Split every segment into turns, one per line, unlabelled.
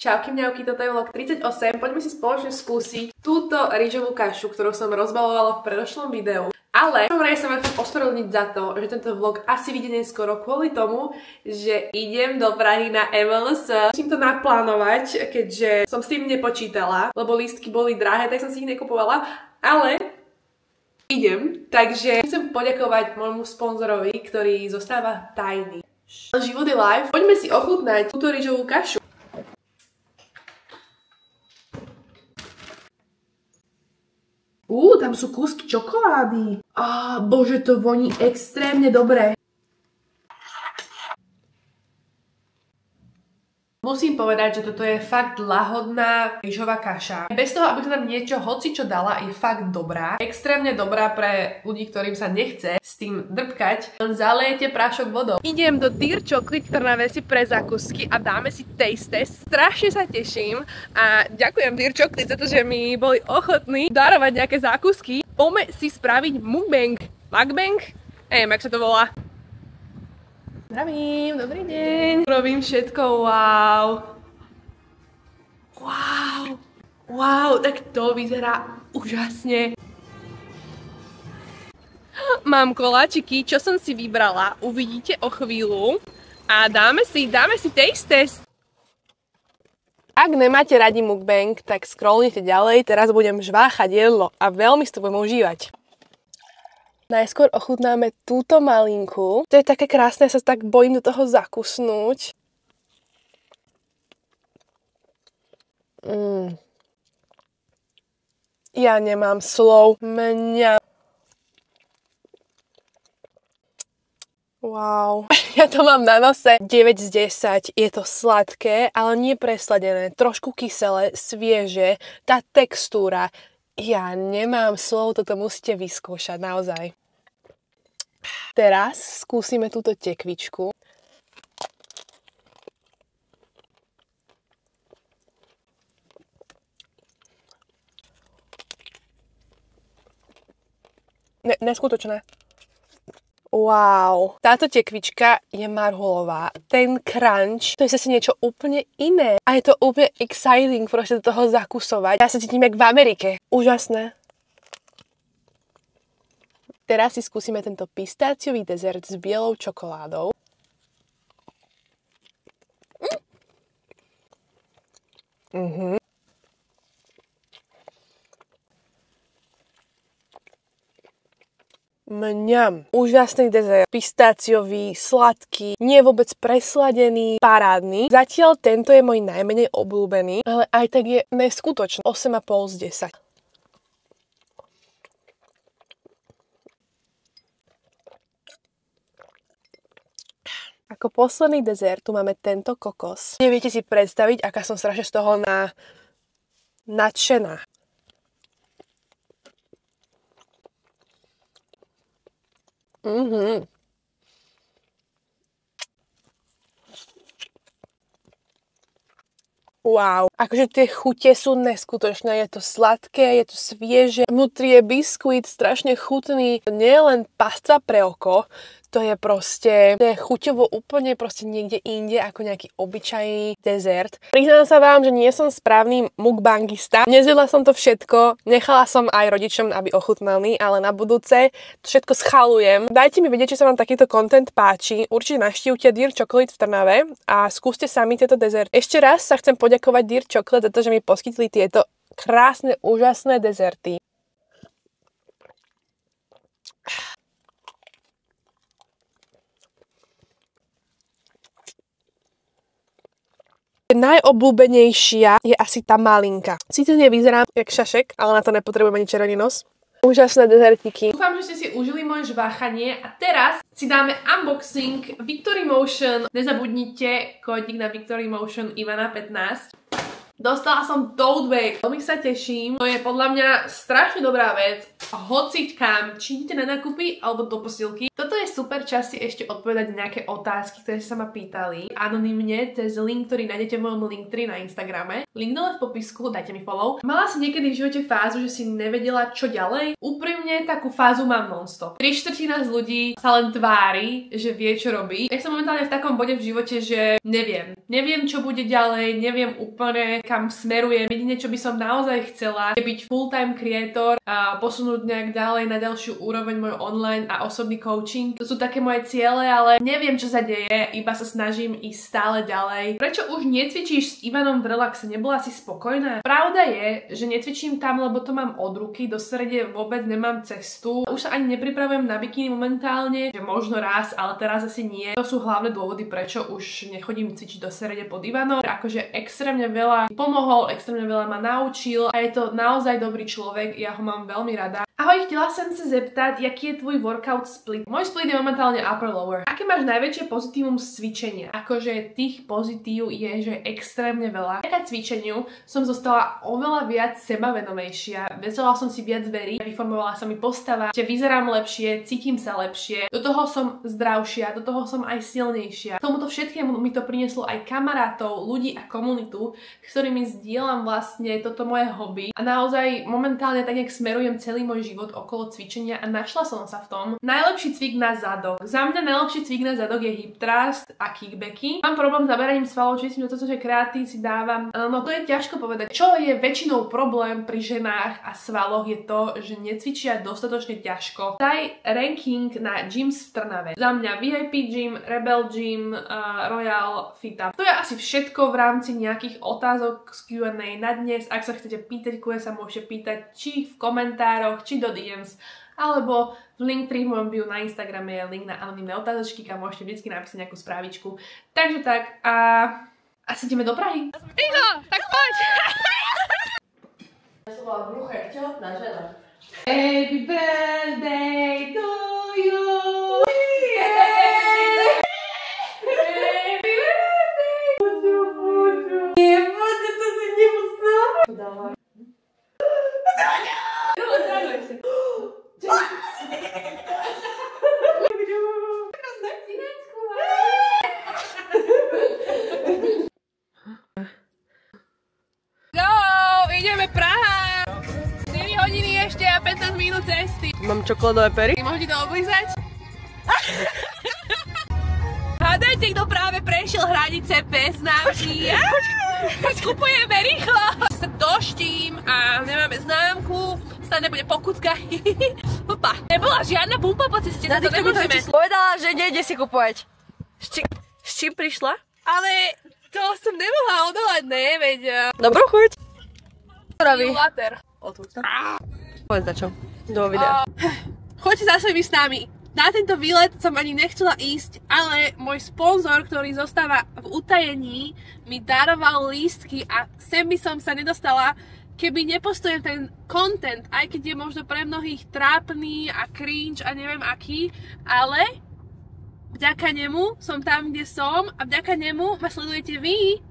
Čauky mňauky, toto je vlog 38. Poďme si spoločne skúsiť túto rýžovú kašu, ktorú som rozbalovala v predošlom videu. Ale vraj sa vám chcem ospravedlniť za to, že tento vlog asi vyjde neskoro kvôli tomu, že idem do Prahy na MLS. Musím to naplánovať, keďže som s tým nepočítala, lebo lístky boli drahé, tak som si ich nekupovala, ale idem. Takže chcem poďakovať môjmu sponzorovi, ktorý zostáva tajný. Život je live. Poďme si ochutnať túto rýžovú kašu. Tam sú kúsky čokolády. Bože, to voní extrémne dobre. Musím povedať, že toto je fakt lahodná rýžová kaša. Bez toho, aby som tam niečo hocičo dala, je fakt dobrá. Extrémne dobrá pre ľudí, ktorým sa nechce s tým drpkať. Len zalejete prášok vodou. Idem do Dear Chocolate v Trnave si pre zákusky a dáme si taste test. Strašne sa teším a ďakujem Dear Chocolate za to, že mi boli ochotní darovať nejaké zákusky. Poďme si spraviť mukbang. Mukbang? Neviem, jak sa to volá. Zdravím, dobrý deň. Robím všetko, wow. Wow, tak to vyzerá úžasne. Mám koláčiky, čo som si vybrala, uvidíte o chvíľu. A dáme si taste test. Ak nemáte radi mukbang, tak scrollnite ďalej, teraz budem žváchať jedlo a veľmi si to budem užívať. Najskôr ochutnáme túto malinku. To je také krásne, ja sa tak bojím do toho zakusnúť. Ja nemám slov. Wow. Ja to mám na nose 9 z 10. Je to sladké, ale nie presladené. Trošku kyselé, svieže. Tá textúra. Ja nemám slov, toto musíte vyskúšať, naozaj. Teraz skúsime túto tekvičku. Neskutočné. Wow. Táto tekvička je marhulová. Ten crunch, to je zase niečo úplne iné. A je to úplne exciting proste do toho zakusovať. Ja sa cítim jak v Amerike. Úžasné. Teraz si skúsime tento pistáciový dezert s bielou čokoládou. Mňam. Úžasný dezert. Pistáciový, sladký, nie vôbec presladený, parádny. Zatiaľ tento je môj najmenej obľúbený, ale aj tak je neskutočný. 8,5 z 10. Ako posledný dezert tu máme tento kokos. Neviete si predstaviť, aká som strašne z toho nadšená. Wow. Akože tie chute sú neskutočné. Je to sladké, je to svieže. Vnútri je biskuit, strašne chutný. Nie je len pasta pre oko. To je chuťovo úplne proste niekde inde ako nejaký obyčajný dezert. Priznám sa vám, že nie som správny mukbangista. Nezjedla som to všetko, nechala som aj rodičom, aby ochutnali, ale na budúce to všetko schalujem. Dajte mi vedieť, či sa vám takýto content páči. Určite navštívte Dear Chocolate v Trnave a skúste sami tieto dezerty. Ešte raz sa chcem poďakovať Dear Chocolate za to, že mi poskytli tieto krásne, úžasné dezerty. Najobľúbenejšia je asi tá malinka. Síce nevyzerám jak šašek, ale na to nepotrebujem ani červený nos. Úžasné dezertiky. Dúfam, že ste si užili moje žváchanie a teraz si dáme unboxing Victory Motion. Nezabudnite kódik na Victory Motion Ivana 15. Dostala som tote bag. Veľmi sa teším. To je podľa mňa strašne dobrá vec. Hoci kam, či idete na nákupy alebo do posilky. Toto je super čas si ešte odpovedať na nejaké otázky, ktoré sa ma pýtali anonymne cez link, ktorý nájdete v mojom Linktree na Instagrame. Link dole v popisku, dajte mi follow. Mala som niekedy v živote fázu, že si nevedela čo ďalej. Úprimne takú fázu mám non-stop. 3/4 z ľudí sa len tvári, že vie čo robí. Ja som momentálne v takom bode v živote, že neviem. Neviem čo bude ďalej, neviem úplne kam smerujem. Jedine čo by som naozaj chcela je byť full-time creator a posunúť nejak ďalej na ďalšiu úroveň môj online a osobný coaching. To sú také moje ciele, ale neviem čo sa deje, iba sa snažím ísť stále ďalej. Prečo už necvičíš s Ivanom v relaxe? Nebola si spokojná? Pravda je, že necvičím tam, lebo to mám od ruky, do Srede vôbec nemám cestu. Už sa ani nepripravujem na bikini momentálne, že možno raz, ale teraz asi nie. To sú hlavné dôvody, prečo už nechodím cvičiť do Srede pod Ivanom. Akože extrémne veľa pomohol, extrémne veľa ma naučil a je to naozaj dobrý človek, ja ho mám veľmi rada. Ahoj, chtěla jsem se zeptat, jaký je tvůj workout split? Môj split je momentálne upper-lower. Aké máš najväčšie pozitívum z cvičenia? Akože tých pozitív je, že extrémne veľa. Vďaka cvičeniu som zostala oveľa viac sebavedomejšia, vedela som si viac veriť, vyformovala sa mi postava, že vyzerám lepšie, cítim sa lepšie, do toho som zdravšia, do toho som aj silnejšia. K tomuto všetkému mi to prinieslo aj kamarátov, ľudí a komunitu, s ktorými zdieľam vlastne toto moje hobby. A naozaj momentálne tak nejak smerujem celý môj život okolo cvičenia a našla som sa v tom. Najlepší cvik na zadok. Za mňa najlepší cvik na zadok je hip thrust a kickbacky. Mám problém s zaberaním svalov, či myslím, že to, že kreatín si dávam. No to je ťažko povedať. Čo je väčšinou problém pri ženách a svaloch je to, že necvičia dostatočne ťažko. Daj ranking na gyms v Trnave. Za mňa VIP gym, Rebel gym, Royal Fit-Up. To je asi všetko v rámci nejakých otázok z Q&A na dnes. Ak sa chcete pýtať, kuje sa môžete pýtať či v komentároch, či do DMs, alebo v Linktree v mojom bio na Instagrame je link na anonymné otázočky, kam môžete vždy napísať nejakú správičku. Takže tak a asi ideme do Prahy. Iho, tak poď! Ja som bola bruché, tehotná žena. Happy birthday to you! Happy birthday! Jebote, to si nemusela. Dávaj. Ideme Praha! 4 hodiny ešte a 15 minút cesty.
Mám čokoládové pery.
Môžete to oblízať? Hádajte, kto práve prešiel hranice bez známky. Skupujeme rýchlo. Sa doštím a nemáme známku. Snad nebude pokutka. Opa. Nebola žiadna bumpa po ceste.
Na to nemôžeme. Povedala, že nejde si kupovať. S čím prišla?
Ale to som nemohla odolať, ne, veď.
Dobrú chuť.
Later.
Povedz na čo. Do videa.
Choďte za svojimi s nami. Na tento výlet som ani nechcela ísť, ale môj sponzor, ktorý zostáva v utajení, mi daroval lístky a sem by som sa nedostala, keby nepostojem ten content, aj keď je možno pre mnohých trápny a cringe a neviem aký, ale vďaka nemu som tam, kde som a vďaka nemu ma sledujete vy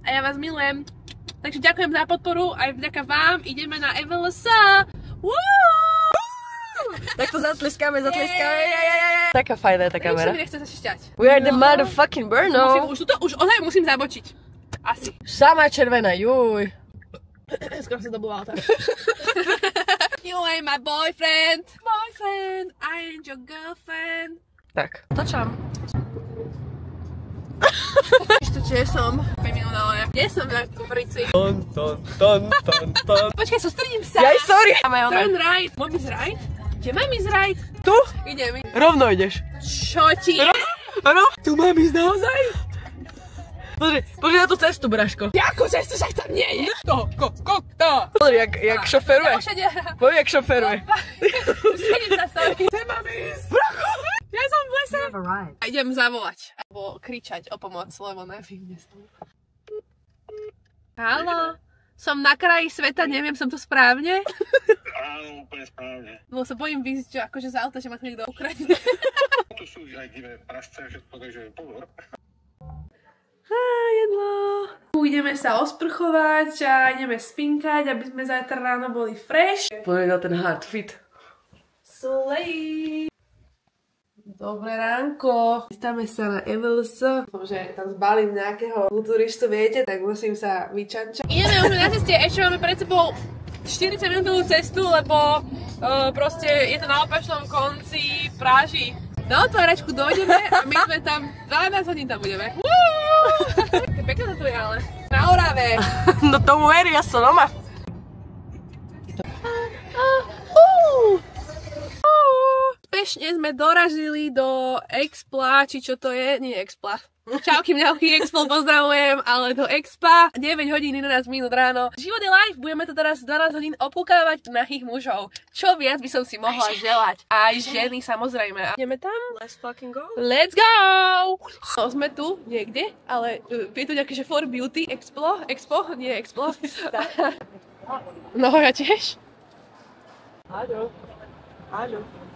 a ja vás milujem. Takže ďakujem za podporu, aj vďaka vám ideme na EVLSA.
Tak to zatleskáme. Taká fajná tá kamera.
Už sa mi nechce zašťať.
We are the motherfucking Brno.
Už ozaj musím zabočiť. Asi.
Sama červená, juj.
Skoro som dobúvala tak. You ain't my boyfriend. Boyfriend, I ain't your girlfriend.
Tak, točám.
Ešte čo som? 5 minút, ale kde som na Kuprici?
Ton.
Počkaj, sústredím sa.
Jaj, sorry.
Turn right. Mám ísť right? Kde mám ísť right?
Tu?
Idem.
Rovno ideš.
Čo ti?
Áno? Tu mám ísť naozaj? Pozri na tú cestu, Braško.
Jakú cestu sa tam nie je? To.
Pozri, jak šoferuje. Pozri, jak šoferuje.
Sústredím sa, sorry. Kde mám ísť? Bracho! Ja som v lese. A idem zavolať. Alebo kričať o pomoc, lebo neviem, kde som. Haló? Som na kraji sveta, neviem, som to správne?
Áno, úplne správne.
No sa bojím výjsť, že akože z auta, že ma to niekto ukradne.
Tu sú aj divé prasce, všetko, takže pozor.
Jedlo. Ideme sa osprchovať a ideme spinkať, aby sme zajtra ráno boli fresh.
Poďme na ten hard fit.
Slej. Dobré ránko. Chystáme sa na Evels. Že tam zbalím nejakého futuristu, viete, tak musím sa vyčančať. Ideme už na ceste, ešte máme pred sebou 40 minútovú cestu, lebo proste je to na opačnom konci Praži. Na otváračku dojdeme a my sme tam 12 hodín tam budeme. Pekne to tu je ale. Na Orave.
No tomu verí, ja som doma.
Úspešne sme dorazili do Expla, či čo to je? Nie Expla. Čauky mňauky, Explo pozdravujem, ale do Expa 9 hodín 11 minút ráno. Život je live, budeme to teraz 12 hodín opúkavať nahých mužov. Čo viac by som si mohla želať. Aj ženy samozrejme. Ideme tam?
Let's fucking go.
Let's go! No, sme tu niekde, ale je tu nejaké, že for beauty, Expo, nie Expo. No ja tiež.
Áno.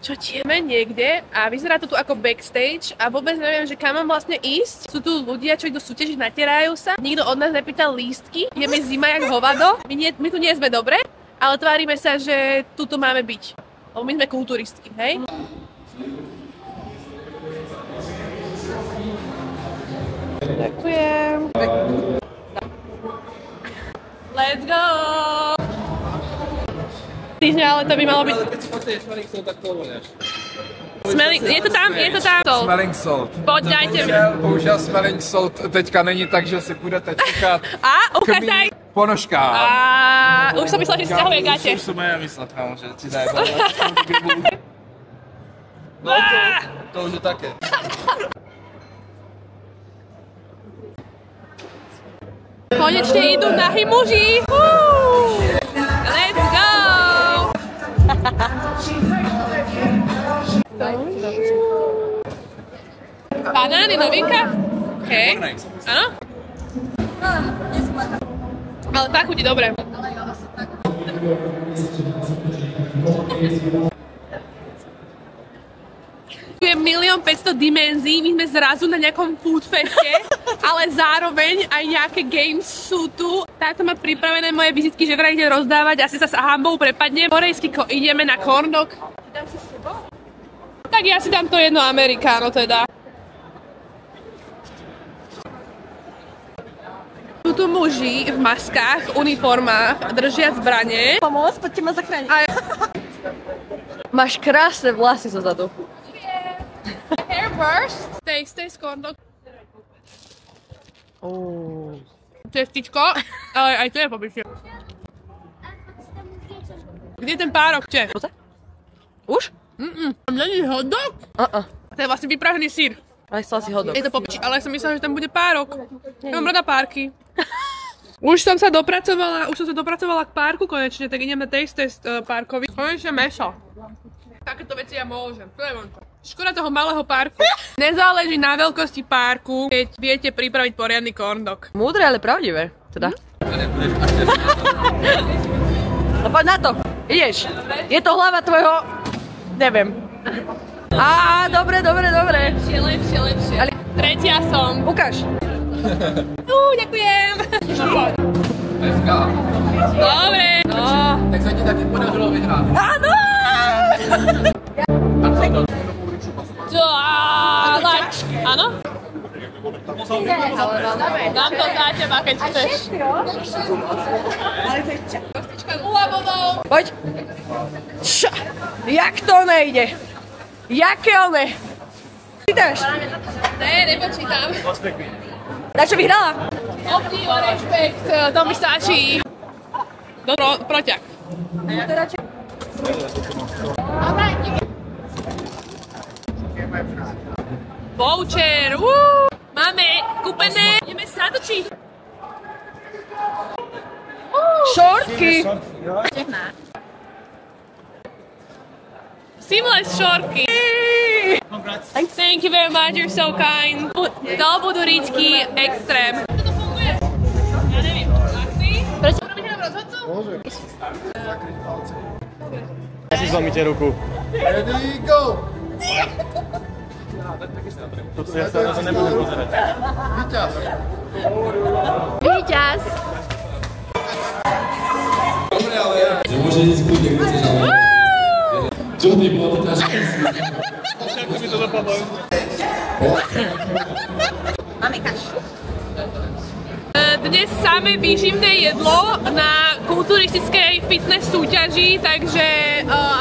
Čo tieme niekde a vyzerá to tu ako backstage a vôbec neviem, že kam mám vlastne ísť. Sú tu ľudia, čo idú súťažiť, natierajú sa. Nikto od nás nepýtal lístky. Ideme zima jak hovado. My tu nie sme dobre, ale tvárime sa, že tuto máme byť. Lebo my sme kulturistky, hej? Ďakujem. Let's go! Týždňa, ale to by malo byť...
Ale keď spotuješ Smelling Salt, tak to uvoľňaš.
Je to tam?
Smelling Salt.
Poď, dajte mi.
Bohužel Smelling Salt teďka není tak, že si budete čekat
ukázaj.
ponožkám.
Už som myslela, že si ťahuje gate.
Už som aj ja myslela, kámo, že ti daj. No to už je také.
Konečne idú nahí muži. Let's go! Banány, novinka? Hej. Áno? Ale tak chutí dobre. Tu je 1 500 000 dimenzií, my sme zrazu na nejakom food feste, ale zároveň aj nejaké games sú tu. Táto má pripravené moje vizitky, že vraj ide rozdávať, asi sa s hambou prepadne. Korejsky ideme na corn dog. Dám si s tebou? Tak ja si dám to jedno amerikáno teda. Sú tu muži v maskách, uniformách, držia zbrane.
Pomôcť, poďte ma zachrániť. Máš krásne vlasy zo zadu.
Hairburst. Stay corn dog. Čestičko, ale aj to je pobytie. Kde je ten párok? Če?
Už?
Tam není hot dog? To je vlastne vypražený sír.
Aj chcela si hodok.
Je to popiči, ale som myslela, že tam bude párok. Ja mám rada párky. Už som sa dopracovala k párku konečne, tak idem na taste test párkovi. Konečne meso. Takéto veci ja môžem. To je vonko. Škoda toho malého párku. Nezáleží na veľkosti párku, keď viete pripraviť poriadny corn dog.
Múdre, ale pravdivé. Teda. No poď na to. Ideš. Je to hlava tvojho... Neviem. Dobre.
Lepšie. Ale tretia som.
Ukáž.
Ďakujem.
Dneska.
Dobre. No.
Tak sa ti taky podařilo vyhrát.
Áno!
Áno? Dám to za teba, keď chceš.
Poď. Jak to nejde? Jaké one? Čítaš?
Ne, nepočítam.
Na čo vyhrala?
Obdiv a rešpekt, to mi stačí. Proťak. Voucher, máme kúpené, ideme sa točiť.
Šortky.
Seamless šortky. Thank you very much, you're so kind. To budú ričky extrém. Ako to funguje? Ja neviem. Asi? Prečo? Urobíte nám rozhodcu? Môže.
Ja si zlomíte ruku.
Ready, go!
Ja sa na to nebudem pozerať.
Víťaz!
Víťaz!
Dobre, ale... Môže ísť kľudne, keď chceš, ale... Čo ty bolo to ťažké?
Jak mi to dopadlo?
Máme kašu.
Dnes samé výživné jedlo na kulturistickej fitness súťaži, takže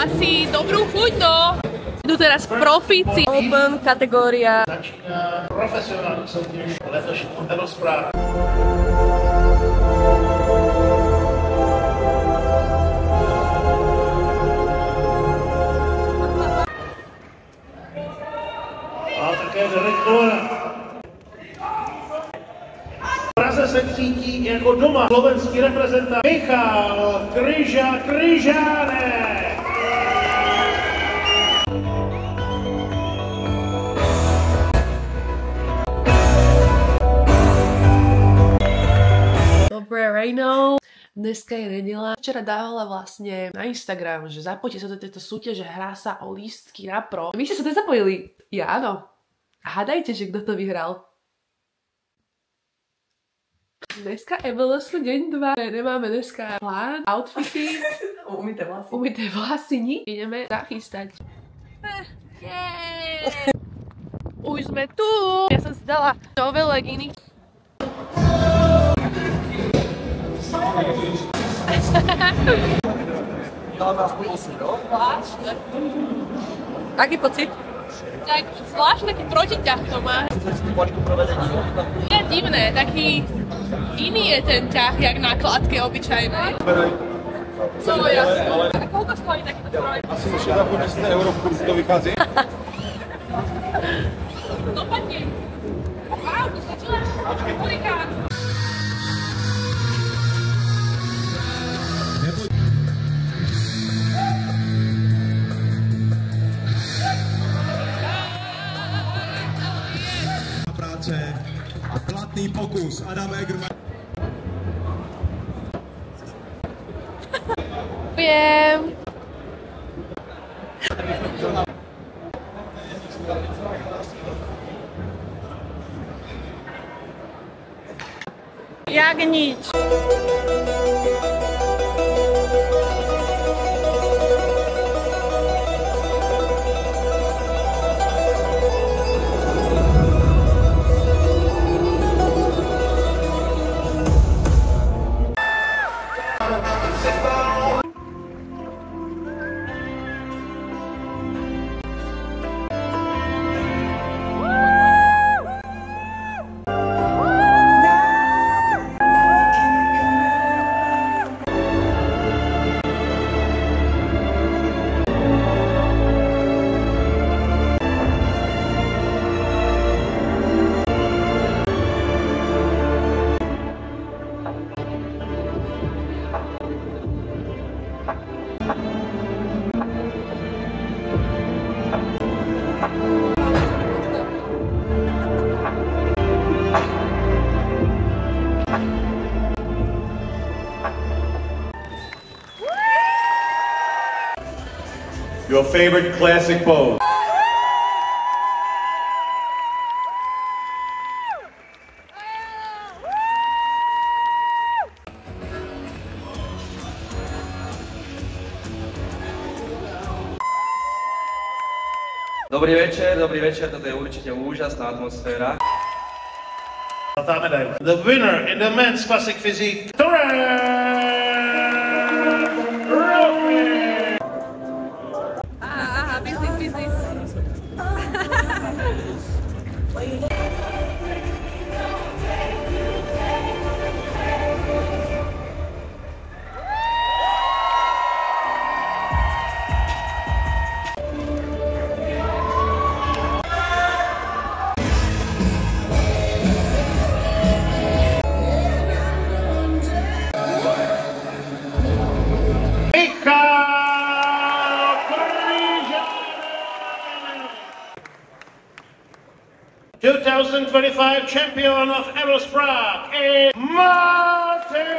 asi dobrú chuť, no. Idú teraz profíci.
Open kategória.
Začíná profesionální soutěž letošního Elospráv. A také Derek Olera. V Praze se cítí jako doma slovenský reprezentant Michal Kryžánek.
Dobré ráno. Dneska je nedeľa. Včera dávala vlastne na Instagram, že zapojte sa do tejto súťaže, hrá sa o lístky na pro. Vy ste sa nezapojili? Ja áno. Hádajte, že kto to vyhral. Dneska MLS deň 2. Nemáme dneska plán, outfity.
Umyté vlasy.
Umyté vlasy. Ideme zachystať. Už sme tu. Ja som si dala nové leginy.
Aký pocit?
Tak zvláštne taký protiťah to má. Je divné, taký iný je ten ťah, jak na kladke obyčajnej. Co jasné. A koľko stojí takýto stroj?
Asi 6,5 € v kurzu to vychází.
Dopadne. Wow, to stačilo. Kolikát.
A platný pokus Adam Egerman.
Viem.
Jak nič.
Your favorite classic pose.
Dobrý večer, toto je určite úžasná atmosféra.
Zlatá medaile. The winner in the men's classic physique,
Aha, business.
Michal Kryžánek. 2025 champion of Eros Prague is Martin.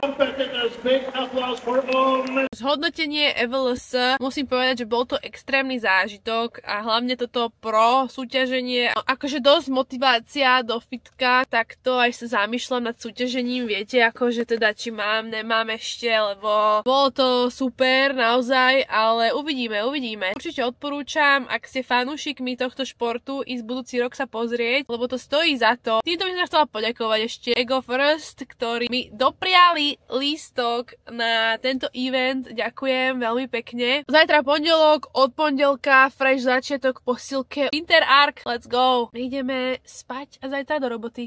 Competitors big applause for all men.
Zhodnotenie EVLS, musím povedať, že bol to extrémny zážitok a hlavne toto pro súťaženie. Akože dosť motivácia do fitka, tak to aj sa zamýšľam nad súťažením, viete, akože teda či mám, nemám ešte, lebo bolo to super naozaj, ale uvidíme. Určite odporúčam, ak ste fanúšikmi tohto športu, ísť budúci rok sa pozrieť, lebo to stojí za to. Týmto by som sa chcela poďakovať ešte Ego First, ktorí mi dopriali lístok na tento event. Ďakujem veľmi pekne. Zajtra pondelok, od pondelka fresh začiatok posilke Interarc. Let's go. My ideme spať a zajtra do roboty.